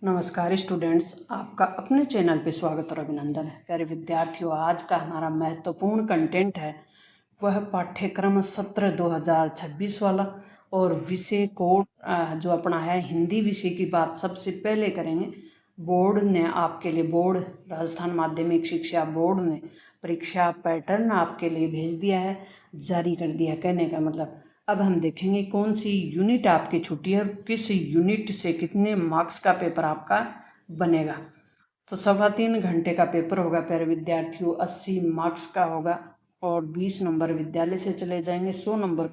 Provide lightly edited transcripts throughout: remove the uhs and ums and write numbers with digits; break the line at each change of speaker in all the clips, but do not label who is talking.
नमस्कार स्टूडेंट्स, आपका अपने चैनल पे स्वागत और अभिनंदन है। प्यारे विद्यार्थियों, आज का हमारा महत्वपूर्ण कंटेंट है वह पाठ्यक्रम सत्र 2026 वाला और विषय कोड जो अपना है हिंदी विषय की बात सबसे पहले करेंगे। बोर्ड ने आपके लिए राजस्थान माध्यमिक शिक्षा बोर्ड ने परीक्षा पैटर्न आपके लिए भेज दिया है, जारी कर दिया। कहने का मतलब अब हम देखेंगे कौन सी यूनिट आपकी छुट्टी है और किस यूनिट से कितने मार्क्स का पेपर आपका बनेगा। तो 3.25 घंटे का पेपर होगा प्यारे विद्यार्थियों, 80 मार्क्स का होगा और 20 नंबर विद्यालय से चले जाएंगे, 100 नंबर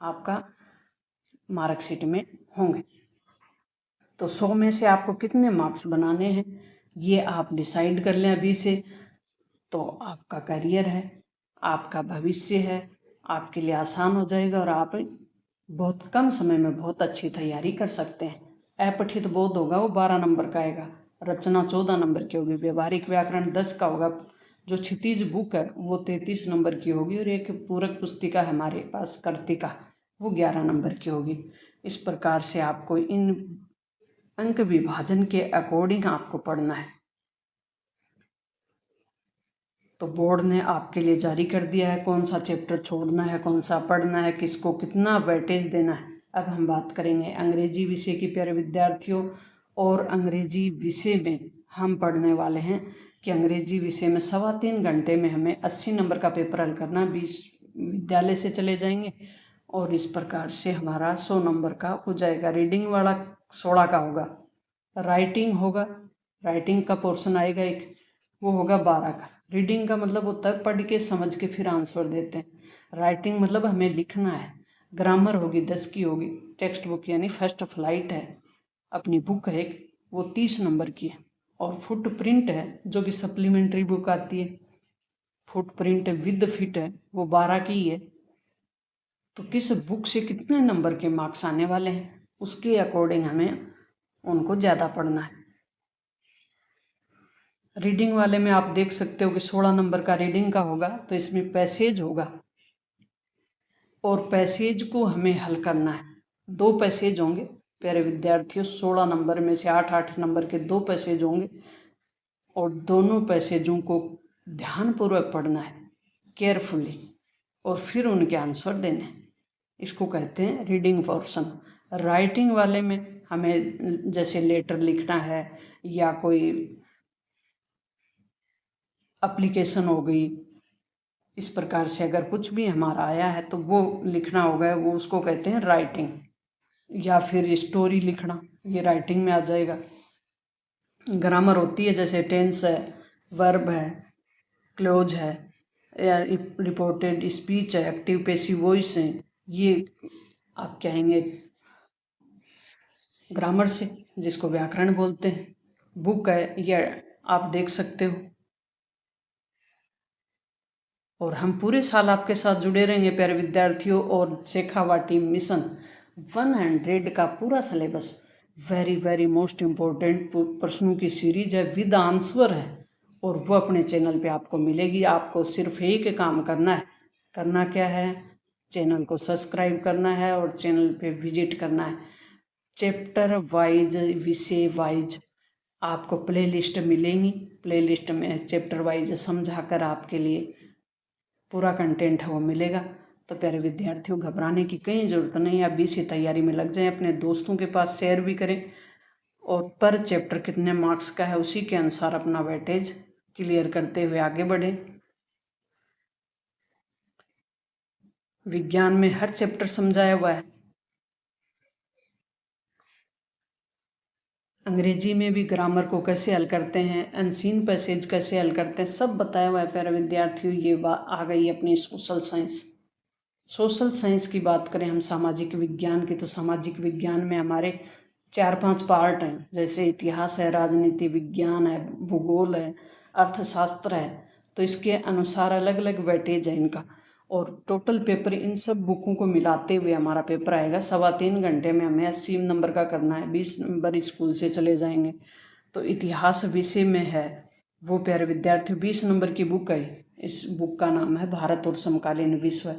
आपका मार्कशीट में होंगे। तो 100 में से आपको कितने मार्क्स बनाने हैं ये आप डिसाइड कर लें अभी से। तो आपका करियर है, आपका भविष्य है, आपके लिए आसान हो जाएगा और आप बहुत कम समय में बहुत अच्छी तैयारी कर सकते हैं। अपठित बोध होगा वो 12 नंबर का आएगा, रचना 14 नंबर की होगी, व्यवहारिक व्याकरण 10 का होगा, जो क्षितिज बुक है वो 33 नंबर की होगी और एक पूरक पुस्तिका है हमारे पास कर्तिका, वो 11 नंबर की होगी। इस प्रकार से आपको इन अंक विभाजन के अकॉर्डिंग आपको पढ़ना है। तो बोर्ड ने आपके लिए जारी कर दिया है कौन सा चैप्टर छोड़ना है, कौन सा पढ़ना है, किसको कितना वेटेज देना है। अब हम बात करेंगे अंग्रेजी विषय की प्यारे विद्यार्थियों। और अंग्रेजी विषय में हम पढ़ने वाले हैं कि अंग्रेजी विषय में 3.25 घंटे में हमें 80 नंबर का पेपर हल करना, 20 विद्यालय से चले जाएंगे और इस प्रकार से हमारा 100 नंबर का हो जाएगा। रीडिंग वाला 16 का होगा, राइटिंग होगा, राइटिंग का पोर्शन आएगा एक, वो होगा 12 का। रीडिंग का मतलब होता है पढ़ के समझ के फिर आंसर देते हैं। राइटिंग मतलब हमें लिखना है। ग्रामर होगी 10 की होगी। टेक्स्ट बुक यानी फर्स्ट फ्लाइट है अपनी बुक है एक, वो 30 नंबर की है। और फुट प्रिंट है जो कि सप्लीमेंट्री बुक आती है, फुट प्रिंट विद फिट है, वो 12 की ही है। तो किस बुक से कितने नंबर के मार्क्स आने वाले हैं उसके अकॉर्डिंग हमें उनको ज़्यादा पढ़ना है। रीडिंग वाले में आप देख सकते हो कि 16 नंबर का रीडिंग का होगा, तो इसमें पैसेज होगा और पैसेज को हमें हल करना है। 2 पैसेज होंगे प्यारे विद्यार्थियों, 16 नंबर में से 8-8 नंबर के 2 पैसेज होंगे और दोनों पैसेजों को ध्यानपूर्वक पढ़ना है, केयरफुली, और फिर उनके आंसर देने हैं। इसको कहते हैं रीडिंग पोर्शन। राइटिंग वाले में हमें जैसे लेटर लिखना है या कोई एप्लीकेशन हो गई, इस प्रकार से अगर कुछ भी हमारा आया है तो वो लिखना होगा, वो उसको कहते हैं राइटिंग। या फिर स्टोरी लिखना, ये राइटिंग में आ जाएगा। ग्रामर होती है जैसे टेंस है, वर्ब है, क्लोज है, या रिपोर्टेड स्पीच है, एक्टिव पैसिव वॉइस है, ये आप कहेंगे ग्रामर से, जिसको व्याकरण बोलते हैं। बुक है, ये आप देख सकते हो। और हम पूरे साल आपके साथ जुड़े रहेंगे प्यारे विद्यार्थियों। और शेखावाटी मिशन 100 का पूरा सिलेबस, वेरी मोस्ट इम्पोर्टेंट प्रश्नों की सीरीज है, विद आंसर है, और वो अपने चैनल पे आपको मिलेगी। आपको सिर्फ एक काम करना है। करना क्या है? चैनल को सब्सक्राइब करना है और चैनल पे विजिट करना है। चैप्टर वाइज, विषय वाइज आपको प्लेलिस्ट मिलेंगी। प्लेलिस्ट में चैप्टर वाइज समझा कर आपके लिए पूरा कंटेंट है वो मिलेगा। तो प्यारे विद्यार्थियों, घबराने की कहीं ज़रूरत नहीं। आप बीसी तैयारी में लग जाएं, अपने दोस्तों के पास शेयर भी करें और पर चैप्टर कितने मार्क्स का है उसी के अनुसार अपना वेटेज क्लियर करते हुए आगे बढ़ें। विज्ञान में हर चैप्टर समझाया हुआ है, अंग्रेजी में भी ग्रामर को कैसे हल करते हैं, अनसीन पैसेज कैसे हल करते हैं, सब बताया हुआ है प्यारे विद्यार्थियों। ये बात आ गई अपनी सोशल साइंस। सोशल साइंस की बात करें हम सामाजिक विज्ञान की, तो सामाजिक विज्ञान में हमारे 4-5 पार्ट हैं, जैसे इतिहास है, राजनीति विज्ञान है, भूगोल है, अर्थशास्त्र है। तो इसके अनुसार अलग अलग वेटेज है इनका। और टोटल पेपर इन सब बुकों को मिलाते हुए हमारा पेपर आएगा 3.25 घंटे में। हमें 80 नंबर का करना है, 20 नंबर स्कूल से चले जाएंगे। तो इतिहास विषय में है वो प्यारे विद्यार्थी 20 नंबर की बुक है। इस बुक का नाम है भारत और समकालीन विश्व।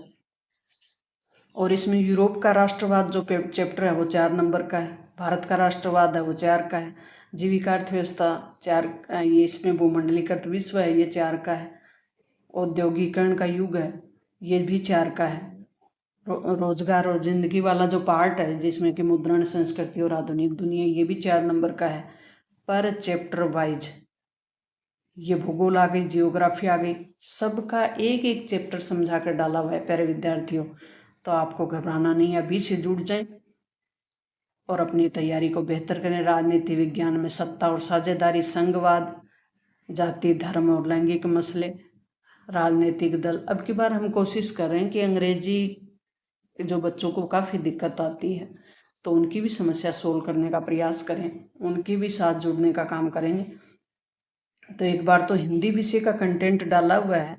और इसमें यूरोप का राष्ट्रवाद जो चैप्टर है वो 4 नंबर का है। भारत का राष्ट्रवाद है वो 4 का है। जीविका अर्थव्यवस्था 4, ये इसमें भूमंडलीकृत विश्व है ये 4 का है। औद्योगिकरण का युग है ये भी 4 का है। रोजगार और जिंदगी वाला जो पार्ट है जिसमें कि मुद्रण, संस्कृति और आधुनिक दुनिया, ये भी 4 नंबर का है। पर चैप्टर वाइज ये भूगोल आ गई, जियोग्राफी आ गई, सबका एक एक चैप्टर समझा कर डाला हुआ है प्यारे विद्यार्थियों। तो आपको घबराना नहीं, अभी से जुड़ जाएं और अपनी तैयारी को बेहतर करें। राजनीति विज्ञान में सत्ता और साझेदारी, संघवाद, जाति, धर्म और लैंगिक मसले, राजनीतिक दल। अब की बार हम कोशिश कर रहे हैं कि अंग्रेजी जो बच्चों को काफ़ी दिक्कत आती है तो उनकी भी समस्या सोल्व करने का प्रयास करें, उनके भी साथ जुड़ने का काम करेंगे। तो एक बार तो हिंदी विषय का कंटेंट डाला हुआ है,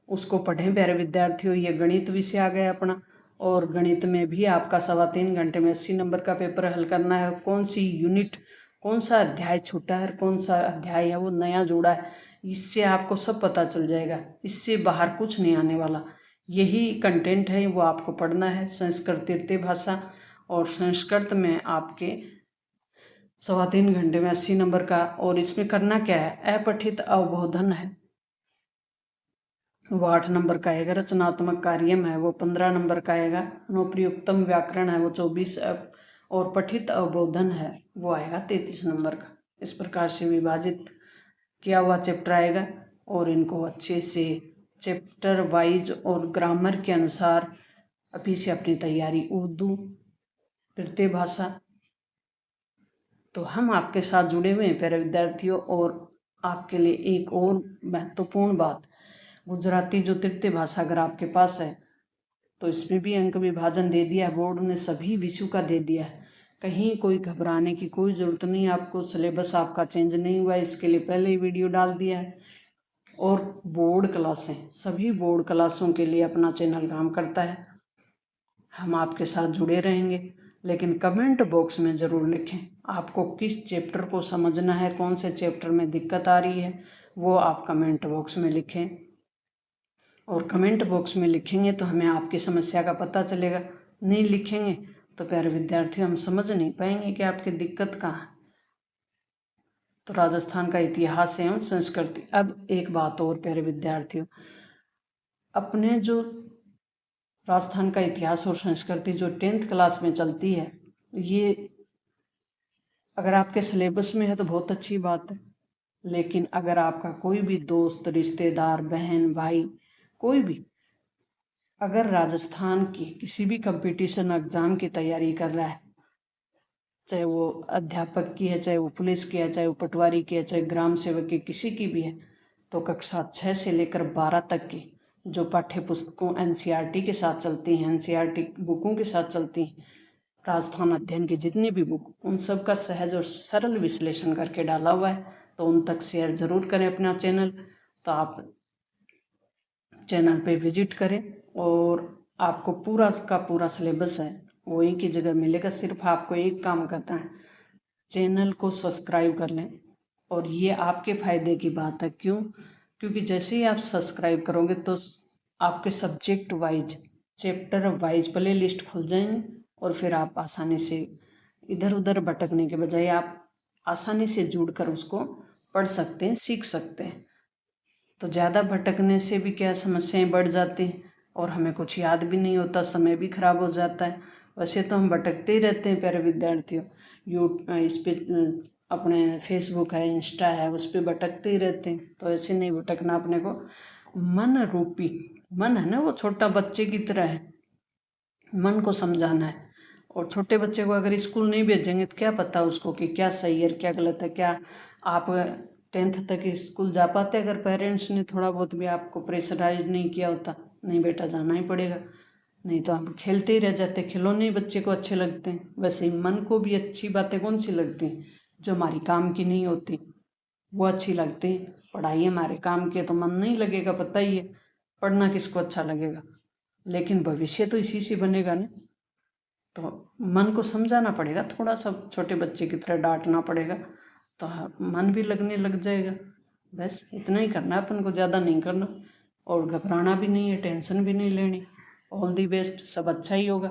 उसको पढ़ें प्यारे विद्यार्थियों। ये गणित विषय आ गया अपना, और गणित में भी आपका 3.25 घंटे में 80 नंबर का पेपर हल करना है। कौन सी यूनिट, कौन सा अध्याय छूटा है, कौन सा अध्याय है वो नया जोड़ा है, इससे आपको सब पता चल जाएगा। इससे बाहर कुछ नहीं आने वाला, यही कंटेंट है वो आपको पढ़ना है। संस्कृत तृतीय भाषा, और संस्कृत में आपके 3.25 घंटे में 80 नंबर का। और इसमें करना क्या है, अपठित अवबोधन है वो 8 नंबर का आएगा। रचनात्मक कार्यम है वो 15 नंबर का आएगा। अनुप्रयुक्तम व्याकरण है वो 24, और पठित अवबोधन है वो आएगा 33 नंबर का। इस प्रकार से विभाजित किया हुआ चैप्टर आएगा, और इनको अच्छे से चैप्टर वाइज और ग्रामर के अनुसार अभी से अपनी तैयारी। उर्दू, तृतीय भाषा, तो हम आपके साथ जुड़े हुए हैं प्यारे विद्यार्थियों। और आपके लिए एक और महत्वपूर्ण बात, गुजराती जो तृतीय भाषा अगर आपके पास है तो इसमें भी अंक विभाजन दे दिया है, बोर्ड ने सभी विषयों का दे दिया है। कहीं कोई घबराने की कोई ज़रूरत नहीं, आपको सिलेबस आपका चेंज नहीं हुआ है, इसके लिए पहले ही वीडियो डाल दिया है। और बोर्ड क्लासें, सभी बोर्ड क्लासों के लिए अपना चैनल काम करता है। हम आपके साथ जुड़े रहेंगे, लेकिन कमेंट बॉक्स में ज़रूर लिखें आपको किस चैप्टर को समझना है, कौन से चैप्टर में दिक्कत आ रही है, वो आप कमेंट बॉक्स में लिखें। और कमेंट बॉक्स में लिखेंगे तो हमें आपकी समस्या का पता चलेगा, नहीं लिखेंगे तो प्यारे विद्यार्थी हम समझ नहीं पाएंगे कि आपकी दिक्कत कहाँ है। तो राजस्थान का इतिहास एवं संस्कृति। अब एक बात और प्यारे विद्यार्थियों, अपने जो राजस्थान का इतिहास और संस्कृति जो 10th क्लास में चलती है, ये अगर आपके सिलेबस में है तो बहुत अच्छी बात है। लेकिन अगर आपका कोई भी दोस्त, रिश्तेदार, बहन, भाई, कोई भी अगर राजस्थान की किसी भी कंपटीशन एग्जाम की तैयारी कर रहा है, चाहे वो अध्यापक की है, चाहे वो पुलिस की है, चाहे वो पटवारी की है, चाहे ग्राम सेवक की, किसी की भी है, तो कक्षा 6 से लेकर 12 तक की जो पाठ्य पुस्तकों NCERT के साथ चलती हैं, NCERT बुकों के साथ चलती हैं, राजस्थान अध्ययन की जितनी भी बुक, उन सब का सहज और सरल विश्लेषण करके डाला हुआ है। तो उन तक शेयर ज़रूर करें अपना चैनल। तो आप चैनल पे विजिट करें, और आपको पूरा का पूरा सिलेबस है वो एक ही जगह मिलेगा। सिर्फ आपको एक काम करना है, चैनल को सब्सक्राइब कर लें। और ये आपके फ़ायदे की बात है, क्यों? क्योंकि जैसे ही आप सब्सक्राइब करोगे तो आपके subject wise, chapter wise play list खुल जाएंगे, और फिर आप आसानी से इधर उधर भटकने के बजाय आप आसानी से जुड़कर उसको पढ़ सकते हैं, सीख सकते हैं। तो ज़्यादा भटकने से भी क्या समस्याएं बढ़ जाती हैं, और हमें कुछ याद भी नहीं होता, समय भी खराब हो जाता है। वैसे तो हम भटकते ही रहते हैं प्यारे विद्यार्थियों। इस पे अपने फेसबुक है, इंस्टा है, उस पर भटकते ही रहते हैं। तो ऐसे नहीं भटकना, अपने को मन रूपी, मन है ना वो छोटा बच्चे की तरह है, मन को समझाना है। और छोटे बच्चे को अगर स्कूल नहीं भेजेंगे तो क्या पता उसको कि क्या सही है क्या गलत है। क्या आप 10th तक स्कूल जा पाते अगर पेरेंट्स ने थोड़ा बहुत भी आपको प्रेशराइज नहीं किया होता? नहीं बेटा, जाना ही पड़ेगा, नहीं तो हम खेलते ही रह जाते। खिलौने ही बच्चे को अच्छे लगते हैं, वैसे ही मन को भी अच्छी बातें कौन सी लगती हैं? जो हमारी काम की नहीं होती वो अच्छी लगती हैं। पढ़ाई हमारे काम की है तो मन नहीं लगेगा, पता ही है, पढ़ना किसको अच्छा लगेगा? लेकिन भविष्य तो इसी से बनेगा ना। तो मन को समझाना पड़ेगा, थोड़ा सा छोटे बच्चे की तरह डांटना पड़ेगा, तो मन भी लगने लग जाएगा। बस इतना ही करना है अपन को, ज़्यादा नहीं करना, और घबराना भी नहीं है, टेंशन भी नहीं लेनी। ऑल दी बेस्ट, सब अच्छा ही होगा।